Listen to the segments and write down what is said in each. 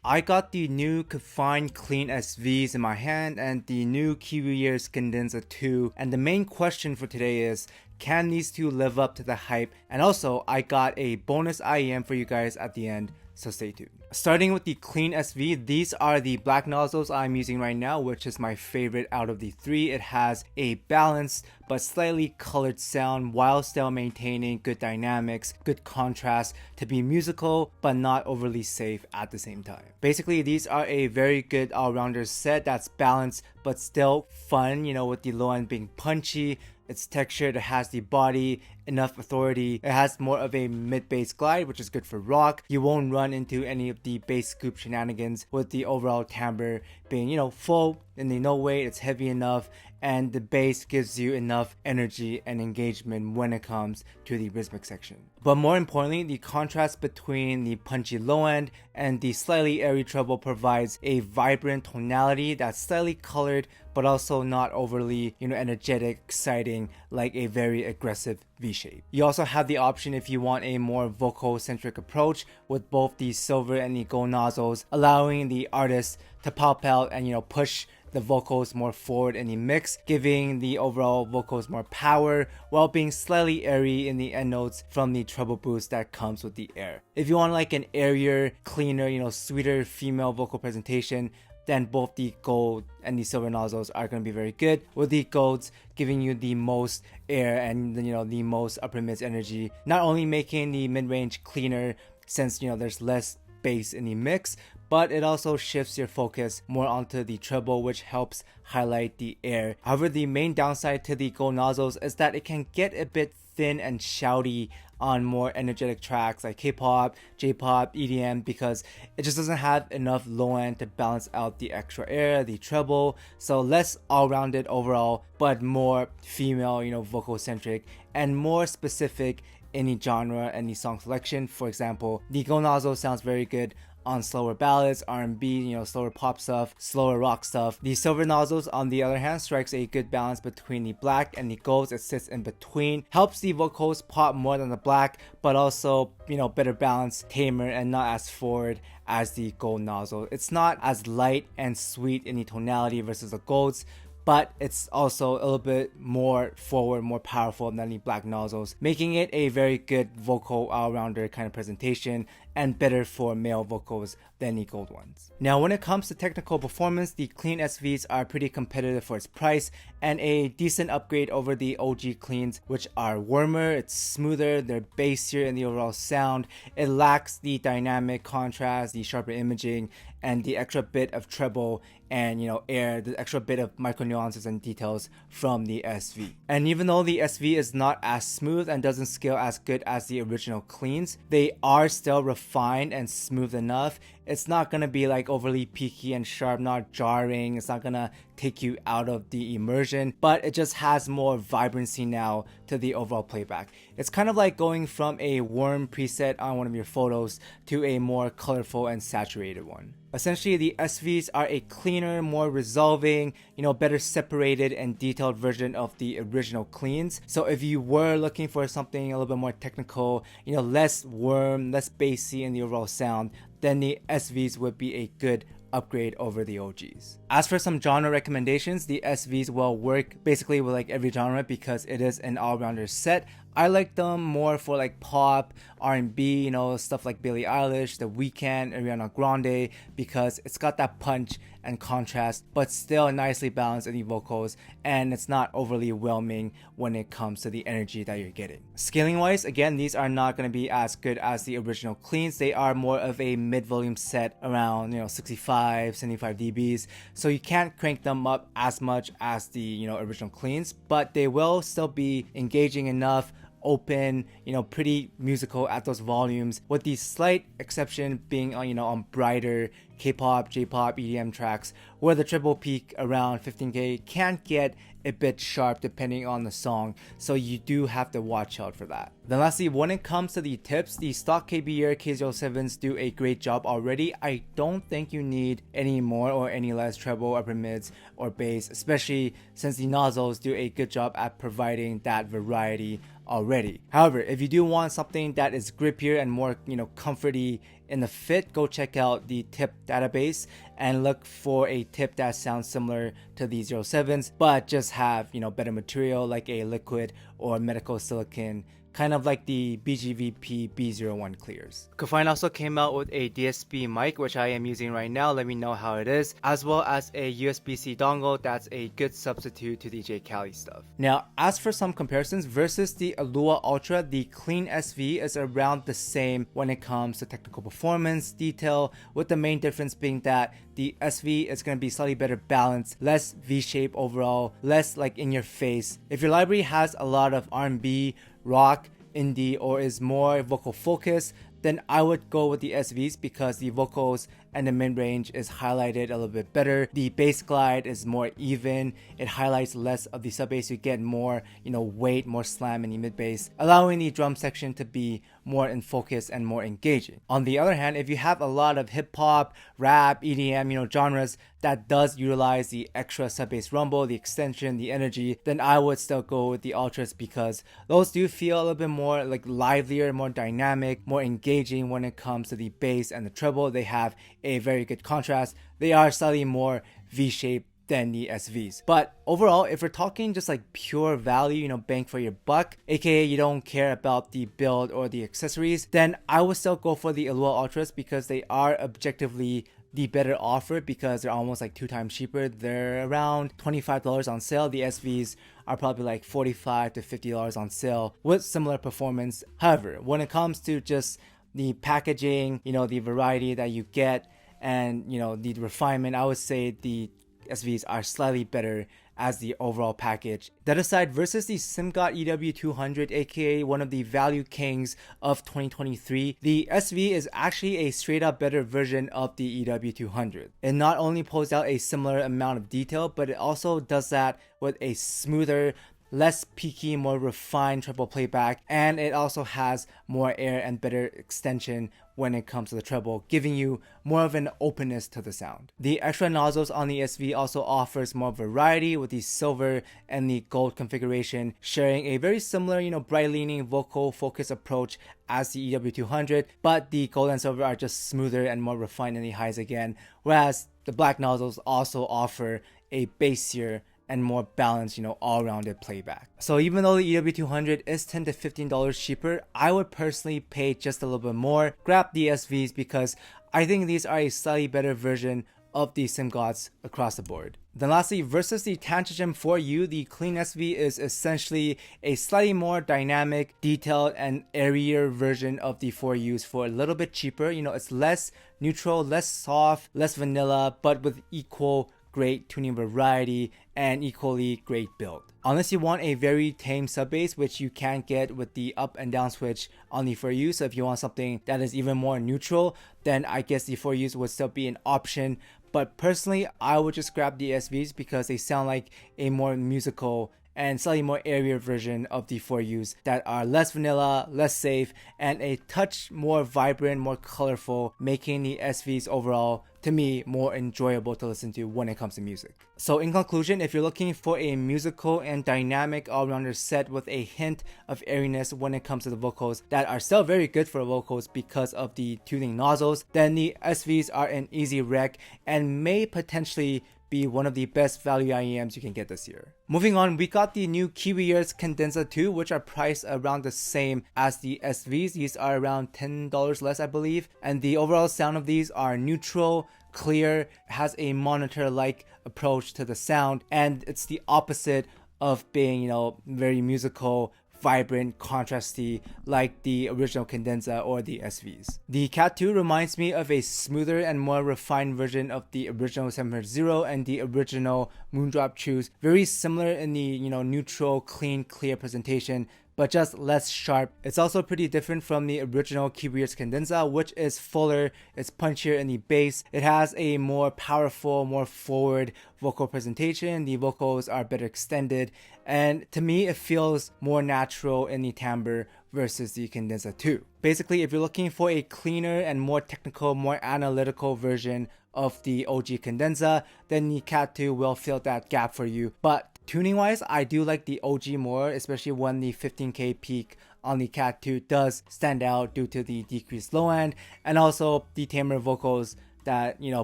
I got the new KEFINE KLEAN SVs in my hand and the new KIWIEARS CADENZA 2, and the main question for today is, can these two live up to the hype? And also, I got a bonus IEM for you guys at the end, so stay tuned. Starting with the Clean SV, these are the black nozzles I'm using right now, which is my favorite out of the three. It has a balanced but slightly colored sound while still maintaining good dynamics, good contrast to be musical but not overly safe at the same time. Basically, these are a very good all-rounder set that's balanced but still fun, you know, with the low end being punchy. It's textured, it has the body, enough authority. It has more of a mid-bass glide, which is good for rock. You won't run into any of the bass scoop shenanigans with the overall timbre being, you know, full in the no weight. It's heavy enough, and the bass gives you enough energy and engagement when it comes to the rhythmic section. But more importantly, the contrast between the punchy low end and the slightly airy treble provides a vibrant tonality that's slightly colored but also not overly, you know, energetic, exciting like a very aggressive V-shape. You also have the option if you want a more vocal-centric approach with both the silver and the gold nozzles, allowing the artist to pop out and, you know, push the vocals more forward in the mix, giving the overall vocals more power while being slightly airy in the end notes from the treble boost that comes with the air. If you want like an airier, cleaner, you know, sweeter female vocal presentation, then both the gold and the silver nozzles are going to be very good, with the golds giving you the most air and, you know, the most upper mids energy, not only making the mid-range cleaner since, you know, there's less bass in the mix, but it also shifts your focus more onto the treble, which helps highlight the air. However, the main downside to the gold nozzles is that it can get a bit thin and shouty on more energetic tracks like K-pop, J-pop, EDM, because it just doesn't have enough low end to balance out the extra air, the treble. So less all-rounded overall, but more female, you know, vocal centric and more specific in the genre and the song selection. For example, the gold nozzle sounds very good on slower ballads, R&B, you know, slower pop stuff, slower rock stuff. The silver nozzles, on the other hand, strikes a good balance between the black and the golds. It sits in between, helps the vocals pop more than the black, but also, you know, better balance, tamer, and not as forward as the gold nozzle. It's not as light and sweet in the tonality versus the golds, but it's also a little bit more forward, more powerful than the black nozzles, making it a very good vocal all-rounder kind of presentation and better for male vocals than the gold ones. Now, when it comes to technical performance, the Clean SVs are pretty competitive for its price and a decent upgrade over the OG Cleans, which are warmer, it's smoother, they're bassier in the overall sound. It lacks the dynamic contrast, the sharper imaging, and the extra bit of treble and, you know, air, the extra bit of micro nuances and details from the SV. And even though the SV is not as smooth and doesn't scale as good as the original Cleans, they are still refined and smooth enough. It's not gonna be like overly peaky and sharp, not jarring. It's not gonna take you out of the immersion, but it just has more vibrancy now to the overall playback. It's kind of like going from a warm preset on one of your photos to a more colorful and saturated one. Essentially, the SVs are a cleaner, more resolving, you know, better separated and detailed version of the original Cleans. So if you were looking for something a little bit more technical, you know, less warm, less bassy in the overall sound, then the SVs would be a good upgrade over the OGs. As for some genre recommendations, the SVs will work basically with like every genre because it is an all-rounder set. I like them more for like pop, R&B, you know, stuff like Billie Eilish, The Weeknd, Ariana Grande, because it's got that punch and contrast, but still nicely balanced in the vocals, and it's not overly whelming when it comes to the energy that you're getting. Scaling wise, again, these are not going to be as good as the original Cleans. They are more of a mid-volume set around, you know, 65, 75 dBs, so you can't crank them up as much as the, you know, original Cleans, but they will still be engaging enough, open, you know, pretty musical at those volumes, with the slight exception being on, you know, on brighter K-pop, J-pop, EDM tracks where the triple peak around 15K can get a bit sharp depending on the song, so you do have to watch out for that. Then lastly, when it comes to the tips, the stock KEFINE K07s do a great job already. I don't think you need any more or any less treble, upper mids, or bass, especially since the nozzles do a good job at providing that variety already. However, if you do want something that is grippier and more, comforty in the fit, go check out the tip database and look for a tip that sounds similar to the 07s, but just have, better material like a liquid or medical silicone, kind of like the BGVP B01 clears. KEFINE also came out with a DSP mic, which I am using right now. Let me know how it is, as well as a USB-C dongle that's a good substitute to the J Cali stuff. Now, as for some comparisons versus the ELUA ULTRA, the Clean SV is around the same when it comes to technical performance, detail, with the main difference being that the SV is going to be slightly better balanced, less V-shape overall, less like in your face. If your library has a lot of R&B, rock, indie, or is more vocal focused, then I would go with the SVs because the vocals and the mid-range is highlighted a little bit better. The bass glide is more even. It highlights less of the sub bass. You get more, weight, more slam in the mid bass, allowing the drum section to be more in focus and more engaging. On the other hand, if you have a lot of hip hop, rap, EDM, genres that does utilize the extra sub bass rumble, the extension, the energy, then I would still go with the Ultras because those do feel a little bit more like livelier, more dynamic, more engaging when it comes to the bass and the treble. They have a very good contrast. They are slightly more V-shaped than the SVs. But overall, if we're talking just like pure value, bang for your buck, aka you don't care about the build or the accessories, then I would still go for the ELUA Ultras because they are objectively the better offer because they're almost like 2 times cheaper. They're around $25 on sale. The SVs are probably like $45 to $50 on sale with similar performance. However, when it comes to just the packaging, the variety that you get, and the refinement, I would say the SVs are slightly better as the overall package. That aside, versus the SIMGOT EW200, aka one of the value kings of 2023, the SV is actually a straight up better version of the EW200. It not only pulls out a similar amount of detail, but it also does that with a smoother, less peaky, more refined treble playback, and it also has more air and better extension when it comes to the treble, giving you more of an openness to the sound. The extra nozzles on the SV also offers more variety with the silver and the gold configuration, sharing a very similar, bright leaning vocal focus approach as the EW200, but the gold and silver are just smoother and more refined in the highs again, whereas the black nozzles also offer a bassier and more balanced, all-rounded playback. So even though the EW200 is $10 to $15 cheaper, I would personally pay just a little bit more, grab the SVs, because I think these are a slightly better version of the SIMGOTs across the board. Then lastly, versus the TANCHJIM 4U, the Clean SV is essentially a slightly more dynamic, detailed, and airier version of the 4Us for a little bit cheaper. It's less neutral, less soft, less vanilla, but with equal great tuning variety and equally great build. Unless you want a very tame sub bass, which you can get with the up and down switch on the 4U, so if you want something that is even more neutral, then I guess the 4Us would still be an option. But personally, I would just grab the SVs because they sound like a more musical and slightly more airier version of the 4Us that are less vanilla, less safe, and a touch more vibrant, more colorful, making the SVs overall, to me, more enjoyable to listen to when it comes to music. So in conclusion, if you're looking for a musical and dynamic all-rounder set with a hint of airiness when it comes to the vocals that are still very good for vocals because of the tuning nozzles, then the SVs are an easy rec and may potentially be one of the best value IEMs you can get this year. Moving on, we got the new KIWIEARS CADENZA 2, which are priced around the same as the SVs. These are around $10 less, I believe. And the overall sound of these are neutral, clear, has a monitor-like approach to the sound, and it's the opposite of being, very musical, vibrant, contrasty like the original Cadenza or the SVs. The Cat 2 reminds me of a smoother and more refined version of the original 700 and the original Moondrop Choose. Very similar in the neutral, clean, clear presentation, but just less sharp. It's also pretty different from the original KIWIEARS CADENZA, which is fuller, it's punchier in the bass. It has a more powerful, more forward vocal presentation. The vocals are better extended, and to me it feels more natural in the timbre versus the Cadenza 2. Basically, if you're looking for a cleaner and more technical, more analytical version of the OG Cadenza, then the Cat 2 will fill that gap for you. But Tuning wise, I do like the OG more, especially when the 15K peak on the Cat 2 does stand out due to the decreased low end and also the tamer vocals that, you know,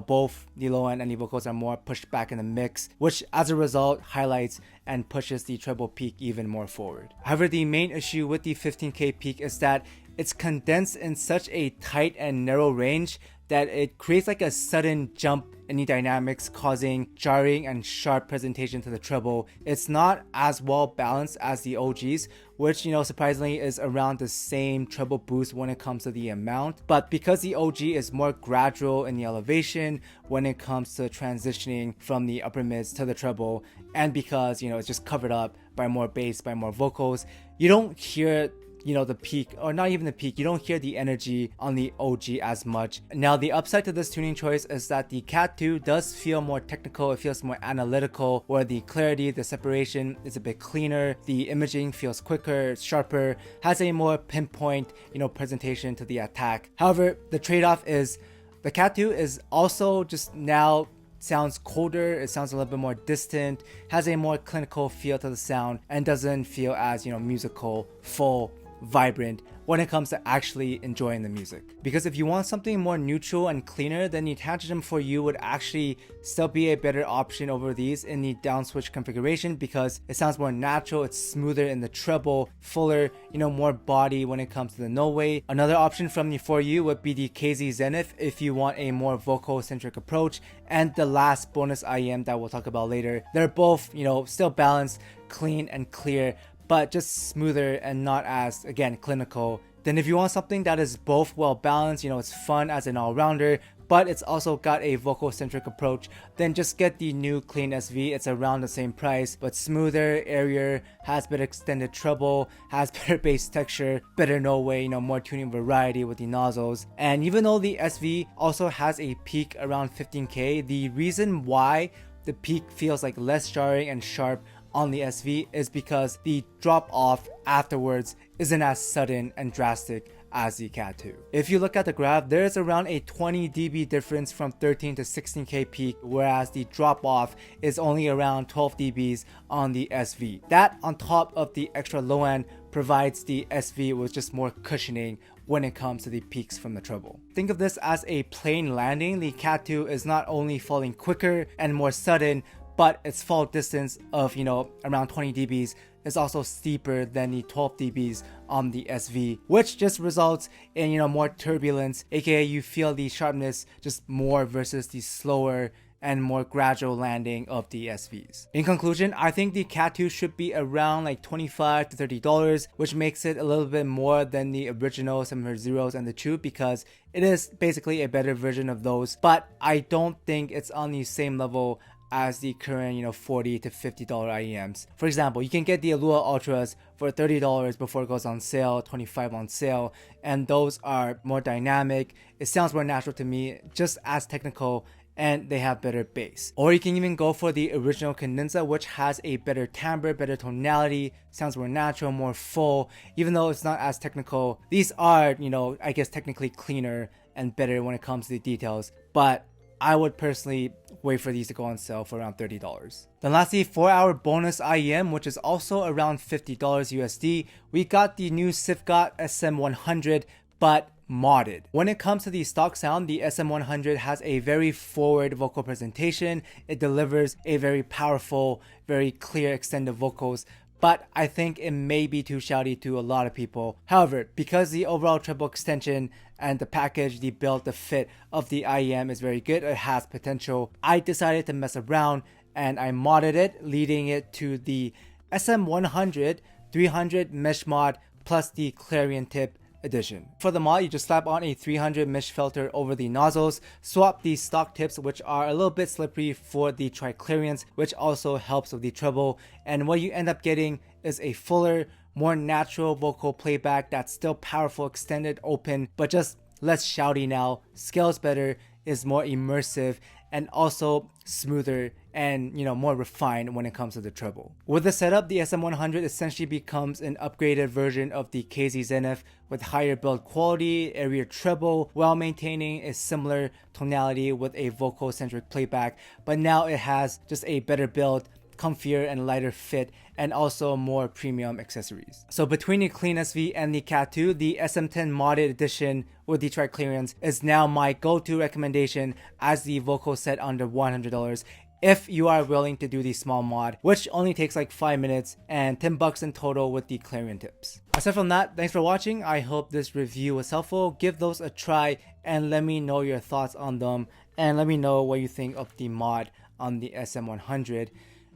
both the low end and the vocals are more pushed back in the mix, which as a result highlights and pushes the treble peak even more forward. However, the main issue with the 15K peak is that it's condensed in such a tight and narrow range that it creates like a sudden jump in the dynamics, causing jarring and sharp presentation to the treble. It's not as well balanced as the OGs, which, you know, surprisingly is around the same treble boost when it comes to the amount. But because the OG is more gradual in the elevation when it comes to transitioning from the upper mids to the treble, and because, you know, it's just covered up by more bass, by more vocals, you don't hear, you know, the peak, or not even the peak, you don't hear the energy on the OG as much. Now, the upside to this tuning choice is that the Cat 2 does feel more technical, it feels more analytical, where the clarity, the separation is a bit cleaner, the imaging feels quicker, sharper, has a more pinpoint, you know, presentation to the attack. However, the trade-off is the Cat 2 is also just now sounds colder, it sounds a little bit more distant, has a more clinical feel to the sound, and doesn't feel as, you know, musical, full, vibrant when it comes to actually enjoying the music. Because if you want something more neutral and cleaner, then the TANCHJIM for you would actually still be a better option over these in the down switch configuration, because it sounds more natural, it's smoother in the treble, fuller, you know, more body when it comes to the no way. Another option from the for you would be the KZ Zenith if you want a more vocal centric approach, and the last bonus IEM that we'll talk about later. They're both, you know, still balanced, clean and clear, but just smoother and not as, again, clinical. Then if you want something that is both well balanced, you know, it's fun as an all-rounder, but it's also got a vocal centric approach, then just get the new Clean SV. It's around the same price, but smoother, airier, has better extended treble, has better bass texture, better no way, you know, more tuning variety with the nozzles. And even though the SV also has a peak around 15K, the reason why the peak feels like less jarring and sharp on the SV is because the drop off afterwards isn't as sudden and drastic as the Cat 2. If you look at the graph, there's around a 20 dB difference from 13 to 16K peak, whereas the drop off is only around 12 dBs on the SV. That on top of the extra low end provides the SV with just more cushioning when it comes to the peaks from the treble. Think of this as a plane landing. The Cat 2 is not only falling quicker and more sudden, but its fall distance of, you know, around 20 dBs is also steeper than the 12 dBs on the SV, which just results in, you know, more turbulence, aka you feel the sharpness just more versus the slower and more gradual landing of the SVs. In conclusion, I think the Cat 2 should be around like $25 to $30, which makes it a little bit more than the original 700 and the Tube, because it is basically a better version of those, but I don't think it's on the same level as the current, you know, $40 to $50 IEMs. For example, you can get the ELUA Ultras for $30 before it goes on sale, $25 on sale, and those are more dynamic, it sounds more natural to me, just as technical, and they have better bass. Or you can even go for the original Cadenza, which has a better timbre, better tonality, sounds more natural, more full, even though it's not as technical. These are, you know, I guess technically cleaner and better when it comes to the details, but I would personally wait for these to go on sale for around $30. Then lastly, for our bonus IEM, which is also around $50 USD, we got the new SIVGA SM100, but modded. When it comes to the stock sound, the SM100 has a very forward vocal presentation. It delivers a very powerful, very clear extended vocals, but I think it may be too shouty to a lot of people. However, because the overall treble extension and the package, the build, the fit of the IEM is very good, it has potential, I decided to mess around and I modded it, leading it to the SM100 300 mesh mod plus the Clarion tip edition. For the mod, you just slap on a 300 mesh filter over the nozzles, swap the stock tips, which are a little bit slippery, for the Clarions, which also helps with the treble, and what you end up getting is a fuller, more natural vocal playback that's still powerful, extended, open, but just less shouty now, scales better, is more immersive, and also smoother and, you know, more refined when it comes to the treble. With the setup, the SM100 essentially becomes an upgraded version of the KZ Zenith with higher build quality, airier treble, while maintaining a similar tonality with a vocal-centric playback, but now it has just a better build, comfier and lighter fit, and also more premium accessories. So between the Clean SV and the Cat 2, the SM10 modded edition with the Triclarions is now my go-to recommendation as the vocal set under $100 if you are willing to do the small mod, which only takes like 5 minutes and $10 in total with the Clarion tips. Aside from that, thanks for watching. I hope this review was helpful. Give those a try and let me know your thoughts on them, and let me know what you think of the mod on the SM100,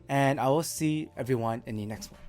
and I will see everyone in the next one.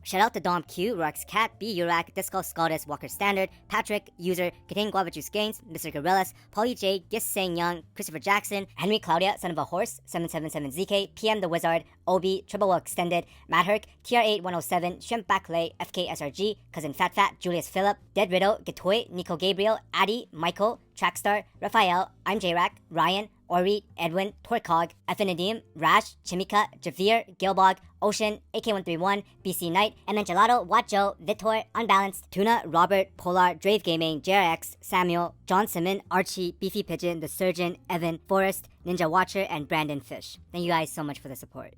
Shout out to Dom Q, Rorax Cat, B Urac, Disco Scaldus, Walker Standard, Patrick, User, Contain Guava Juice Gains, Mr. Gorillas, Polly J, Gis Sang Young, Christopher Jackson, Henry Claudia, Son of a Horse, 777ZK, PM the Wizard, Obi, Triple Well Extended, Matt Herc, TR8107, Shrimp Backlay, FKSRG, Cousin Fat Fat, Julius Phillip, Dead Riddle, Gatoy, Nico Gabriel, Addy, Michael, Trackstar, Raphael, I'm J-Rack, Ryan, Ori, Edwin, Torcog, Affinidim, Rash, Chimika, Javier, Gilbog, Ocean, AK131, BC Knight, and then Gelato, Watjo, Vitor, Unbalanced, Tuna, Robert, Polar, Drave Gaming, JRX, Samuel, John Simon, Archie, Beefy Pigeon, The Surgeon, Evan, Forrest, Ninja Watcher, and Brandon Fish. Thank you guys so much for the support.